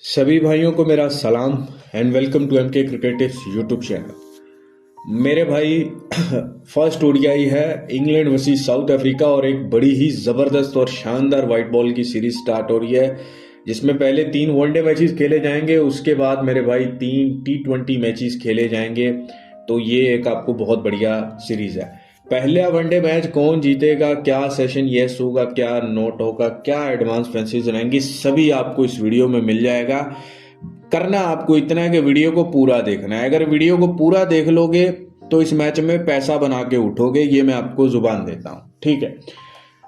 सभी भाइयों को मेरा सलाम and welcome to MK cricket tips YouTube channel. मेरे भाई फर्स्ट ओडीआई है इंग्लैंड वर्सेस साउथ अफ्रीका और एक बड़ी ही ज़बरदस्त और शानदार वाइट बॉल की सीरीज स्टार्ट हो रही है, जिसमें पहले 3 वनडे मैचेस खेले जाएंगे, उसके बाद मेरे भाई 3 T20 मैचेस खेले जाएंगे। तो ये एक आपको बहुत बढ़िया सीरीज है। पहला वनडे मैच कौन जीतेगा, क्या सेशन यस होगा, क्या नोट होगा, क्या एडवांस फैंसीज रहेंगी, सभी आपको इस वीडियो में मिल जाएगा। करना आपको इतना है कि वीडियो को पूरा देखना है। अगर वीडियो को पूरा देख लोगे तो इस मैच में पैसा बना के उठोगे, ये मैं आपको जुबान देता हूँ, ठीक है।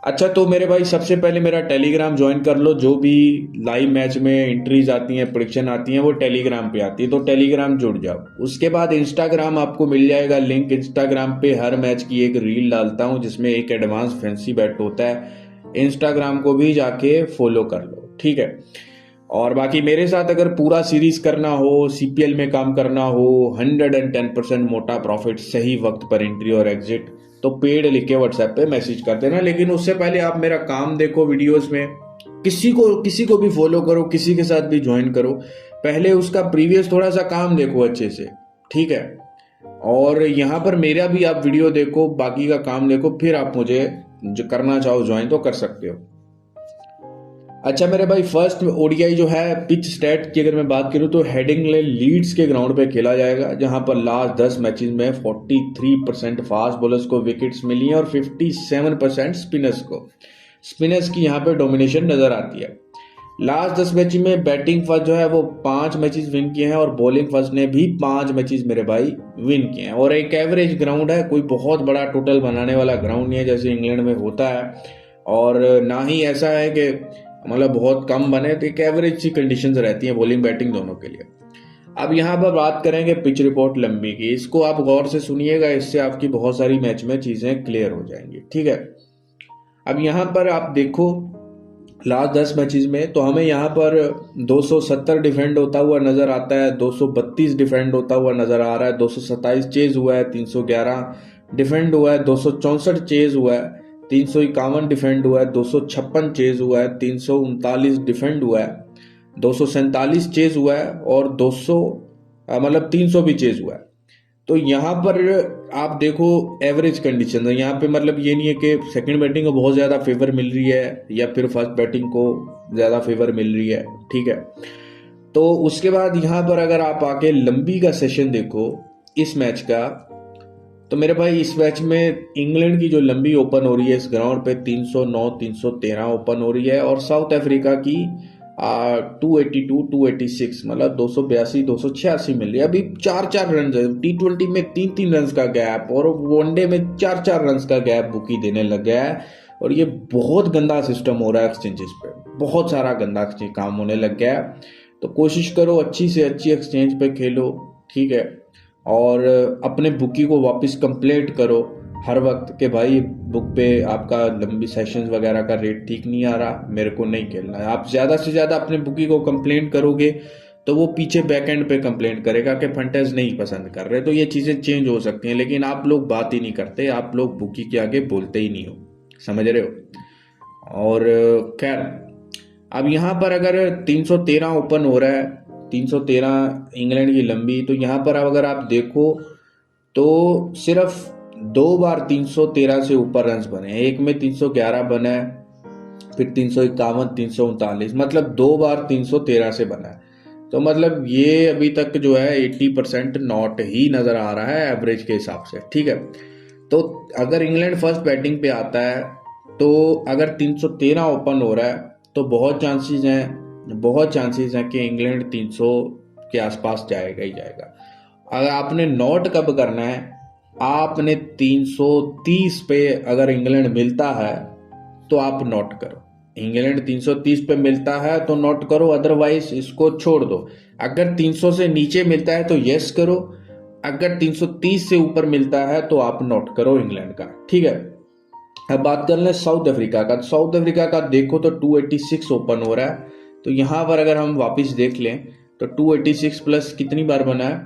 अच्छा, तो मेरे भाई सबसे पहले मेरा टेलीग्राम ज्वाइन कर लो। जो भी लाइव मैच में एंट्रीज आती हैं, प्रेडिक्शन आती हैं, वो टेलीग्राम पे आती है, तो टेलीग्राम जुड़ जाओ। उसके बाद इंस्टाग्राम आपको मिल जाएगा लिंक। इंस्टाग्राम पे हर मैच की एक रील डालता हूँ जिसमें एक एडवांस फैंसी बैट होता है। इंस्टाग्राम को भी जाके फॉलो कर लो, ठीक है। और बाकी मेरे साथ अगर पूरा सीरीज करना हो, सीपीएल में काम करना हो, 110% मोटा प्रॉफिट, सही वक्त पर एंट्री और एग्जिट, तो पेड लिख के व्हाट्सएप पे मैसेज कर देना। लेकिन उससे पहले आप मेरा काम देखो वीडियोस में, किसी को भी फॉलो करो, किसी के साथ भी ज्वाइन करो, पहले उसका प्रीवियस थोड़ा सा काम देखो अच्छे से, ठीक है। और यहाँ पर मेरा भी आप वीडियो देखो, बाकी का काम देखो, फिर आप मुझे जो करना चाहो ज्वाइन तो कर सकते हो। अच्छा मेरे भाई, फर्स्ट ओडीआई जो है पिच स्टैट की अगर मैं बात करूं तो हेडिंगले लीड्स के ग्राउंड पे खेला जाएगा, जहां पर लास्ट 10 मैचेस में 43% फास्ट बॉलर्स को विकेट्स मिली हैं और 57% स्पिनर्स को। स्पिनर्स की यहां पे डोमिनेशन नजर आती है। लास्ट 10 मैच में बैटिंग फर्स्ट जो है वो 5 मैचेस विन किए हैं और बॉलिंग फर्स्ट ने भी 5 मैचेस मेरे भाई विन किए हैं। और एक एवरेज ग्राउंड है, कोई बहुत बड़ा टोटल बनाने वाला ग्राउंड नहीं है जैसे इंग्लैंड में होता है, और ना ही ऐसा है कि मतलब बहुत कम बने, तो एक एवरेज सी कंडीशंस रहती हैं बॉलिंग बैटिंग दोनों के लिए। अब यहाँ पर बात करेंगे पिच रिपोर्ट लंबी की, इसको आप गौर से सुनिएगा, इससे आपकी बहुत सारी मैच में चीजें क्लियर हो जाएंगी, ठीक है। अब यहाँ पर आप देखो लास्ट 10 मैचेस में, तो हमें यहाँ पर 270 डिफेंड होता हुआ नजर आता है, 232 डिफेंड होता हुआ नजर आ रहा है, 227 चेज हुआ है, 311 डिफेंड हुआ है, 264 चेज हुआ है, 351 डिफेंड हुआ है, 256 चेज हुआ है, 339 डिफेंड हुआ है, 247 चेज हुआ है और 200 मतलब 300 भी चेज हुआ है। तो यहाँ पर आप देखो एवरेज कंडीशन है यहाँ पे, मतलब ये नहीं है कि सेकंड बैटिंग को बहुत ज़्यादा फेवर मिल रही है या फिर फर्स्ट बैटिंग को ज़्यादा फेवर मिल रही है, ठीक है। तो उसके बाद यहाँ पर अगर आप आके लंबी का सेशन देखो इस मैच का, तो मेरे भाई इस मैच में इंग्लैंड की जो लंबी ओपन हो रही है इस ग्राउंड पे 309 313 ओपन हो रही है, और साउथ अफ्रीका की 282 286 मतलब 282 286 मिल रही है। अभी 4-4 रन है, T20 में 3-3 रन का गैप और वनडे में 4-4 रन का गैप बुकी देने लग गया है। और ये बहुत गंदा सिस्टम हो रहा है एक्सचेंजेस पे, बहुत सारा गंदा काम होने लग गया है। तो कोशिश करो अच्छी से अच्छी एक्सचेंज पे खेलो, ठीक है। और अपने बुकी को वापस कंप्लेंट करो हर वक्त के भाई बुक पे आपका लंबी सेशंस वगैरह का रेट ठीक नहीं आ रहा, मेरे को नहीं खेलना है। आप ज़्यादा से ज़्यादा अपने बुकी को कंप्लेंट करोगे तो वो पीछे बैक एंड पे कंप्लेंट करेगा कि फंटेज नहीं पसंद कर रहे। तो ये चीज़ें चेंज हो सकती हैं, लेकिन आप लोग बात ही नहीं करते, आप लोग बुकी के आगे बोलते ही नहीं हो, समझ रहे हो। और खैर अब यहाँ पर अगर 313 ओपन हो रहा है, 313 इंग्लैंड की लंबी, तो यहाँ पर अब अगर आप देखो तो सिर्फ 2 बार 313 से ऊपर रन बने हैं। एक में 311 बना है, फिर 351 339, मतलब 2 बार 313 से बना है। तो मतलब ये अभी तक जो है 80% नॉट ही नजर आ रहा है एवरेज के हिसाब से, ठीक है। तो अगर इंग्लैंड फर्स्ट बैटिंग पे आता है, तो अगर 313 ओपन हो रहा है तो बहुत चांसेस हैं कि इंग्लैंड 300 के आसपास जाएगा ही जाएगा। अगर आपने नोट कब करना है, आपने 330 पे अगर इंग्लैंड मिलता है तो आप नोट करो। इंग्लैंड 330 पे मिलता है तो नोट करो, अदरवाइज इसको छोड़ दो। अगर 300 से नीचे मिलता है तो यस करो, अगर 330 से ऊपर मिलता है तो आप नोट करो इंग्लैंड का, ठीक है। अब बात कर लें साउथ अफ्रीका का। साउथ अफ्रीका का देखो तो 286 ओपन हो रहा है। तो यहाँ पर अगर हम वापस देख लें तो 286 प्लस कितनी बार बना है,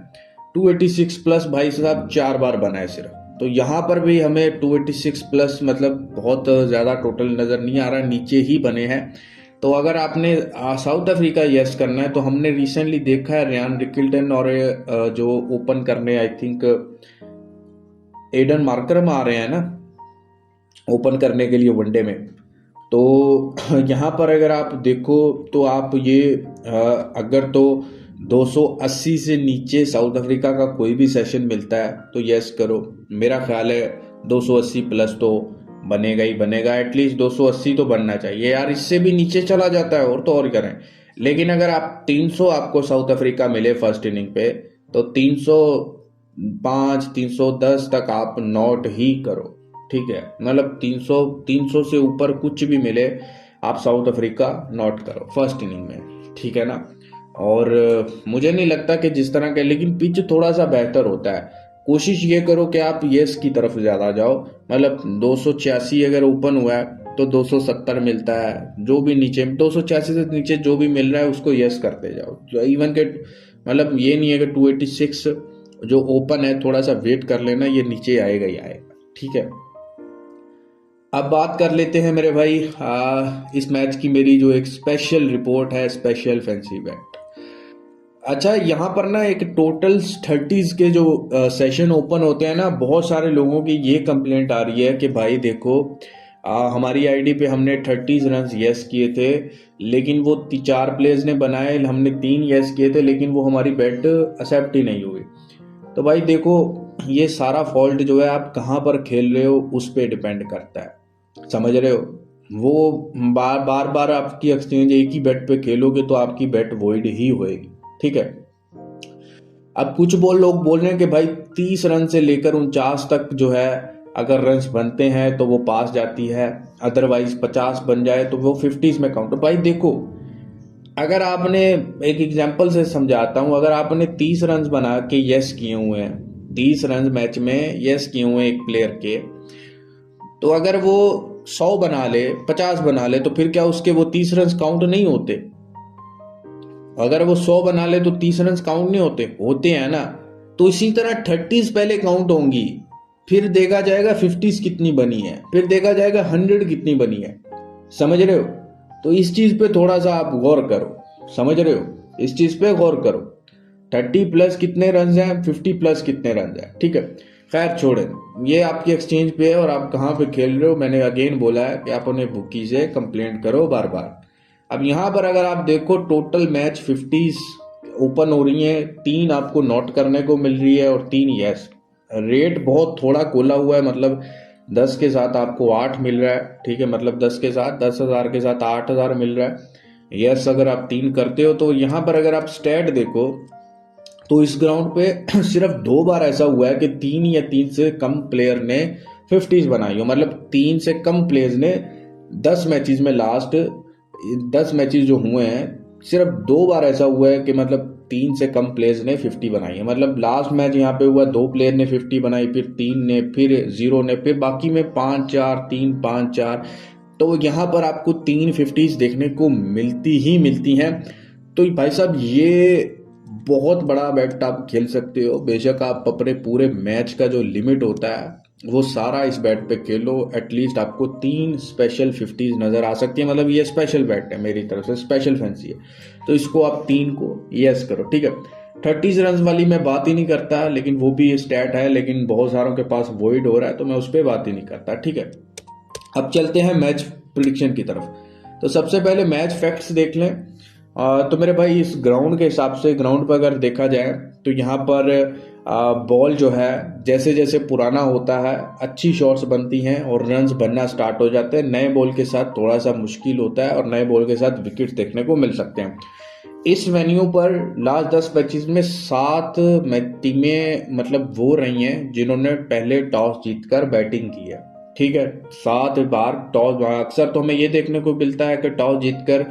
286 प्लस भाई साहब 4 बार बना है सिर्फ। तो यहाँ पर भी हमें 286 प्लस मतलब बहुत ज़्यादा टोटल नज़र नहीं आ रहा, नीचे ही बने हैं। तो अगर आपने साउथ अफ्रीका यस करना है तो हमने रिसेंटली देखा है रियान रिकिल्टन और जो ओपन करने आई थिंक एडन मार्करम आ रहे हैं ना ओपन करने के लिए वनडे में। तो यहाँ पर अगर आप देखो तो आप ये अगर तो 280 से नीचे साउथ अफ्रीका का कोई भी सेशन मिलता है तो यस करो। मेरा ख्याल है 280 प्लस तो बनेगा ही बनेगा, एटलीस्ट 280 तो बनना चाहिए यार, इससे भी नीचे चला जाता है और तो और करें। लेकिन अगर आप 300 आपको साउथ अफ्रीका मिले फर्स्ट इनिंग पे तो 305 310 तक आप नॉट ही करो, ठीक है। मतलब 300 से ऊपर कुछ भी मिले आप साउथ अफ्रीका नॉट करो फर्स्ट इनिंग में, ठीक है ना। और मुझे नहीं लगता कि जिस तरह के, लेकिन पिच थोड़ा सा बेहतर होता है। कोशिश ये करो कि आप यस की तरफ ज़्यादा जाओ। मतलब 286 अगर ओपन हुआ है तो 270 मिलता है, जो भी नीचे 286 से नीचे जो भी मिल रहा है उसको यस करते जाओ। इवन के मतलब ये नहीं है कि 286 जो ओपन है थोड़ा सा वेट कर लेना, ये नीचे आएगा ही आएगा, ठीक है। अब बात कर लेते हैं मेरे भाई इस मैच की मेरी जो एक स्पेशल रिपोर्ट है, स्पेशल फैंसी बैट। अच्छा, यहाँ पर ना एक टोटल 30s के जो सेशन ओपन होते हैं ना, बहुत सारे लोगों की ये कंप्लेंट आ रही है कि भाई देखो हमारी आईडी पे हमने 30 रन यस किए थे, लेकिन वो 4 प्लेयर्स ने बनाए, हमने 3 यस किए थे, लेकिन वो हमारी बैट एक्सेप्ट ही नहीं हुई। तो भाई देखो, ये सारा फॉल्ट जो है आप कहाँ पर खेल रहे हो उस पर डिपेंड करता है, समझ रहे हो। वो बार बार बार आपकी एक्सचेंज एक ही बैट पे खेलोगे तो आपकी बैट वॉइड ही होएगी, ठीक है। अब कुछ लोग बोल रहे हैं कि भाई 30 रन से लेकर 49 तक जो है अगर रन्स बनते हैं तो वो पास जाती है, अदरवाइज 50 बन जाए तो वो 50s में काउंट। भाई देखो, अगर आपने एक एग्जांपल से समझाता हूं, अगर आपने 30 रन बना के यस किए हुए हैं, 30 रन मैच में यस किए हुए हैं एक प्लेयर के, तो अगर वो 100 बना ले, 50 बना ले, तो फिर क्या उसके वो 30 रन काउंट नहीं होते? अगर वो 100 बना ले तो 30 रन काउंट नहीं होते हैं ना। तो इसी तरह 30s पहले काउंट होंगी, फिर देखा जाएगा 50s कितनी बनी है, फिर देखा जाएगा 100 कितनी बनी है, समझ रहे हो। तो इस चीज पे थोड़ा सा आप गौर करो, समझ रहे हो, इस चीज पे गौर करो। 30 प्लस कितने रन हैं, 50 प्लस कितने रन हैं, ठीक है। खैर छोड़े, ये आपकी एक्सचेंज पे है और आप कहाँ पे खेल रहे हो। मैंने अगेन बोला है कि आप अपने बुकी से कंप्लेंट करो बार बार। अब यहाँ पर अगर आप देखो टोटल मैच 50s ओपन हो रही है, 3 आपको नोट करने को मिल रही है और 3 यस। रेट बहुत थोड़ा खोला हुआ है, मतलब 10 के साथ आपको 8 मिल रहा है, ठीक है। मतलब 10 के साथ 10,000 के साथ 8,000 मिल रहा है। यस अगर आप 3 करते हो तो यहाँ पर अगर आप स्टैट देखो तो इस ग्राउंड पे सिर्फ 2 बार ऐसा हुआ है कि 3 या 3 से कम प्लेयर ने 50s बनाई हो। मतलब 3 से कम प्लेयर्स ने 10 मैचेस में, लास्ट 10 मैचेस जो हुए हैं, सिर्फ 2 बार ऐसा हुआ है कि मतलब 3 से कम प्लेयर्स ने 50 बनाई है। मतलब लास्ट मैच यहाँ पे हुआ 2 प्लेयर ने 50 बनाई, फिर 3 ने, फिर 0 ने, फिर बाकी में 5-4 3 5-4। तो यहाँ पर आपको 3 50s देखने को मिलती ही मिलती हैं। तो भाई साहब ये बहुत बड़ा बैट आप खेल सकते हो। बेशक आप अपने पूरे मैच का जो लिमिट होता है वो सारा इस बैट पे खेलो, एटलीस्ट आपको 3 स्पेशल 50s नजर आ सकती है। मतलब ये स्पेशल बैट है मेरी तरफ से, स्पेशल फैंसी है, तो इसको आप 3 को यस करो, ठीक है। 30 रन वाली मैं बात ही नहीं करता, लेकिन वो भी स्टैट है, लेकिन बहुत सारों के पास वॉइड हो रहा है तो मैं उस पर बात ही नहीं करता, ठीक है। अब चलते हैं मैच प्रिडिक्शन की तरफ। तो सबसे पहले मैच फैक्ट्स देख लें। तो मेरे भाई इस ग्राउंड के हिसाब से, ग्राउंड पर अगर देखा जाए तो यहाँ पर बॉल जो है जैसे जैसे पुराना होता है अच्छी शॉट्स बनती हैं और रन्स बनना स्टार्ट हो जाते हैं। नए बॉल के साथ थोड़ा सा मुश्किल होता है और नए बॉल के साथ विकेट देखने को मिल सकते हैं। इस वेन्यू पर लास्ट 10 मैचेस में 7 टीमें मतलब वो रही हैं जिन्होंने पहले टॉस जीतकर बैटिंग की है, ठीक है। 7 बार टॉस, अक्सर तो हमें ये देखने को मिलता है कि टॉस जीतकर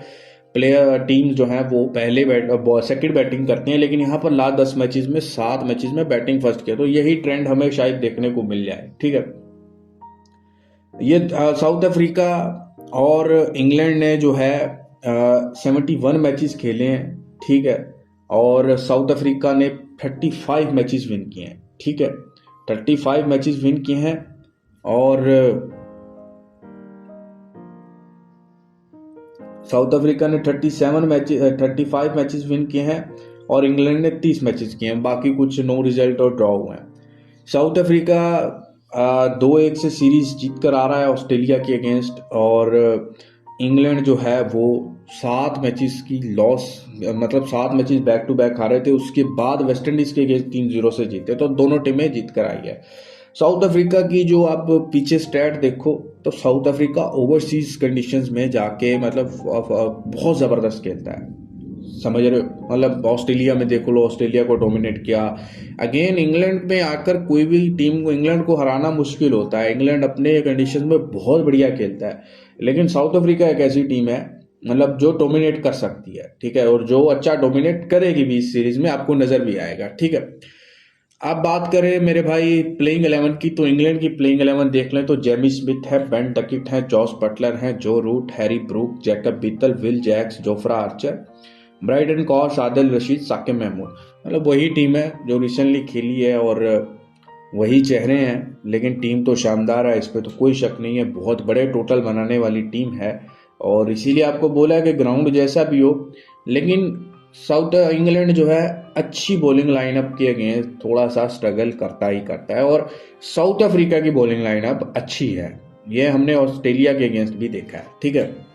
प्लेयर टीम जो है वो पहले सेकंड बैटिंग करती हैं, लेकिन यहाँ पर लास्ट 10 मैचेस में 7 मैचेस में बैटिंग फर्स्ट किया, तो यही ट्रेंड हमें शायद देखने को मिल जाए, ठीक है। ये साउथ अफ्रीका और इंग्लैंड ने जो है 71 मैचेस खेले हैं, ठीक है। और साउथ अफ्रीका ने 35 मैचेस विन किए हैं, ठीक है। 35 मैचेस विन किए हैं और साउथ अफ्रीका ने 35 मैचेस विन किए हैं और इंग्लैंड ने 30 मैचेस किए हैं, बाकी कुछ नो रिजल्ट और ड्रॉ हुए हैं। साउथ अफ्रीका 2-1 से सीरीज जीत कर आ रहा है ऑस्ट्रेलिया के अगेंस्ट, और इंग्लैंड जो है वो 7 मैचेस की लॉस, मतलब 7 मैचेस बैक टू बैक हारे थे, उसके बाद वेस्ट इंडीज के अगेंस्ट 3-0 से जीते, तो दोनों टीमें जीत कर आई है। साउथ अफ्रीका की जो आप पीछे स्टैट देखो तो साउथ अफ्रीका ओवरसीज कंडीशंस में जाके मतलब बहुत ज़बरदस्त खेलता है, समझ रहे हो। मतलब ऑस्ट्रेलिया में देख लो, ऑस्ट्रेलिया को डोमिनेट किया। अगेन इंग्लैंड में आकर कोई भी टीम को, इंग्लैंड को हराना मुश्किल होता है, इंग्लैंड अपने कंडीशन में बहुत बढ़िया खेलता है, लेकिन साउथ अफ्रीका एक ऐसी टीम है मतलब जो डोमिनेट कर सकती है, ठीक है, और जो अच्छा डोमिनेट करेगी भी इस सीरीज में, आपको नजर भी आएगा, ठीक है। अब बात करें मेरे भाई प्लेइंग 11 की, तो इंग्लैंड की प्लेइंग 11 देख लें तो जेमी स्मिथ है, बेन डकिट है, जॉस बटलर है, Joe Root, Harry Brook, Jacob Bethell, Will Jacks, Jofra Archer, Brydon Carse, Adil Rashid, Saqib Mahmood. मतलब वही टीम है जो रिसेंटली खेली है और वही चेहरे हैं, लेकिन टीम तो शानदार है, इस पर तो कोई शक नहीं है, बहुत बड़े टोटल बनाने वाली टीम है, और इसीलिए आपको बोला है कि ग्राउंड जैसा भी हो, लेकिन साउथ इंग्लैंड जो है अच्छी बॉलिंग लाइनअप के अगेंस्ट थोड़ा सा स्ट्रगल करता ही करता है, और साउथ अफ्रीका की बॉलिंग लाइनअप अच्छी है, यह हमने ऑस्ट्रेलिया के अगेंस्ट भी देखा है, ठीक है।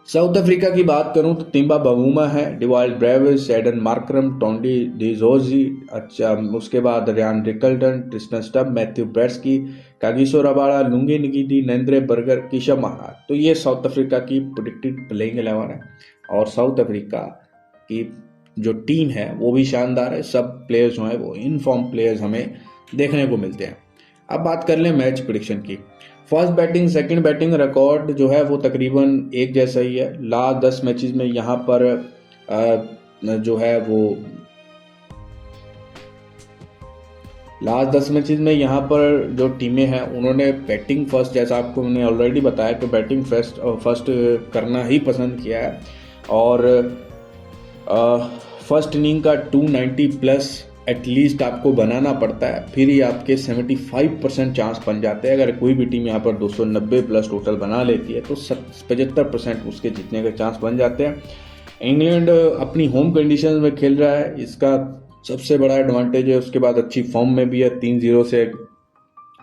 साउथ अफ्रीका की बात करूं तो तिम्बा बवूमा है, Dewald Brevis, Aiden Markram, Tony de Zorzi, अच्छा उसके बाद Ryan Rickelton, Tristan Stubbs, Matthew Breetzke, Kagiso Rabada, Lungi Ngidi, Nandre Burger, Keshav Maharaj. तो ये साउथ अफ्रीका की प्रेडिक्टेड प्लेइंग 11 है, और साउथ अफ्रीका की जो टीम है वो भी शानदार है, सब प्लेयर्स जो हैं वो इन फॉर्म प्लेयर्स हमें देखने को मिलते हैं। अब बात कर लें मैच प्रेडिक्शन की। First batting second batting record जो है वो तकरीबन एक जैसा ही है। लास्ट 10 मैचेस में यहाँ पर जो है वो लास्ट 10 मैचेस में यहाँ पर जो टीमें हैं उन्होंने बैटिंग फर्स्ट, जैसा आपको मैंने ऑलरेडी बताया कि बैटिंग फर्स्ट करना ही पसंद किया है, और फर्स्ट इनिंग का 290 प्लस एटलीस्ट आपको बनाना पड़ता है, फिर ही आपके 75% चांस बन जाते हैं। अगर कोई भी टीम यहाँ पर 290 प्लस टोटल बना लेती है तो 75% उसके जीतने के चांस बन जाते हैं। इंग्लैंड अपनी होम कंडीशन में खेल रहा है, इसका सबसे बड़ा एडवांटेज है, उसके बाद अच्छी फॉर्म में भी है, 3-0 से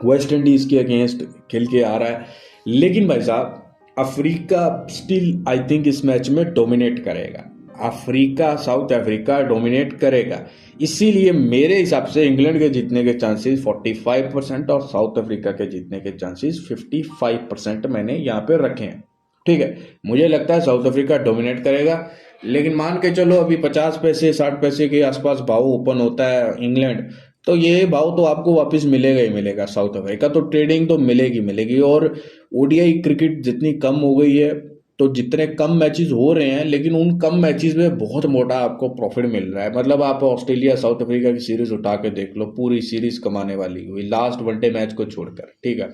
वेस्ट इंडीज के अगेंस्ट खेल के आ रहा है। लेकिन भाई साहब अफ्रीका स्टिल आई थिंक इस मैच में डोमिनेट करेगा, अफ्रीका साउथ अफ्रीका डोमिनेट करेगा, इसीलिए मेरे हिसाब से इंग्लैंड के जीतने के चांसेस 45% और साउथ अफ्रीका के जीतने के चांसेस 55% मैंने यहाँ पे रखे हैं, ठीक है। मुझे लगता है साउथ अफ्रीका डोमिनेट करेगा, लेकिन मान के चलो अभी 50 पैसे 60 पैसे के आसपास भाव ओपन होता है इंग्लैंड, तो ये भाव तो आपको वापस मिलेगा ही मिलेगा। साउथ अफ्रीका तो ट्रेडिंग तो मिलेगी, और ओडीआई क्रिकेट जितनी कम हो गई है, तो जितने कम मैचेस हो रहे हैं, लेकिन उन कम मैचेस में बहुत मोटा आपको प्रॉफिट मिल रहा है। मतलब आप ऑस्ट्रेलिया साउथ अफ्रीका की सीरीज उठा के देख लो, पूरी सीरीज कमाने वाली हुई लास्ट वनडे मैच को छोड़कर, ठीक है,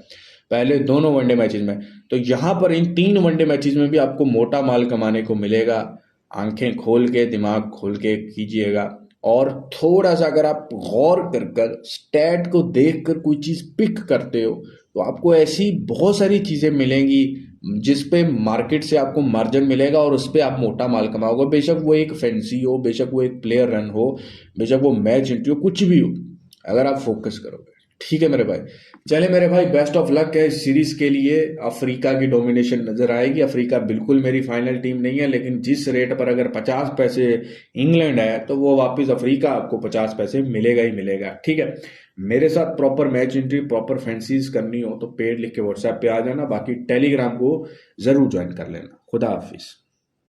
पहले दोनों वनडे मैचेस में। तो यहाँ पर इन 3 वनडे मैचेस में भी आपको मोटा माल कमाने को मिलेगा। आंखें खोल के दिमाग खोल के कीजिएगा, और थोड़ा सा अगर आप गौर कर स्टैट को देख कर कोई चीज़ पिक करते हो तो आपको ऐसी बहुत सारी चीज़ें मिलेंगी जिस पे मार्केट से आपको मार्जिन मिलेगा, और उस पर आप मोटा माल कमाओगे। बेशक वो एक फैंसी हो, बेशक वो एक प्लेयर रन हो, बेशक वो मैच एंट्री हो, कुछ भी हो, अगर आप फोकस करोगे, ठीक है मेरे भाई। चले मेरे भाई, बेस्ट ऑफ लक है इस सीरीज के लिए। अफ्रीका की डोमिनेशन नजर आएगी, अफ्रीका बिल्कुल मेरी फाइनल टीम नहीं है, लेकिन जिस रेट पर अगर 50 पैसे इंग्लैंड है तो वो वापस अफ्रीका आपको 50 पैसे मिलेगा ही मिलेगा, ठीक है। मेरे साथ proper match entry proper fancies करनी हो तो पेड लिख के व्हाट्सएप पे आ जाना, बाकी टेलीग्राम को जरूर ज्वाइन कर लेना। खुदा हाफिज।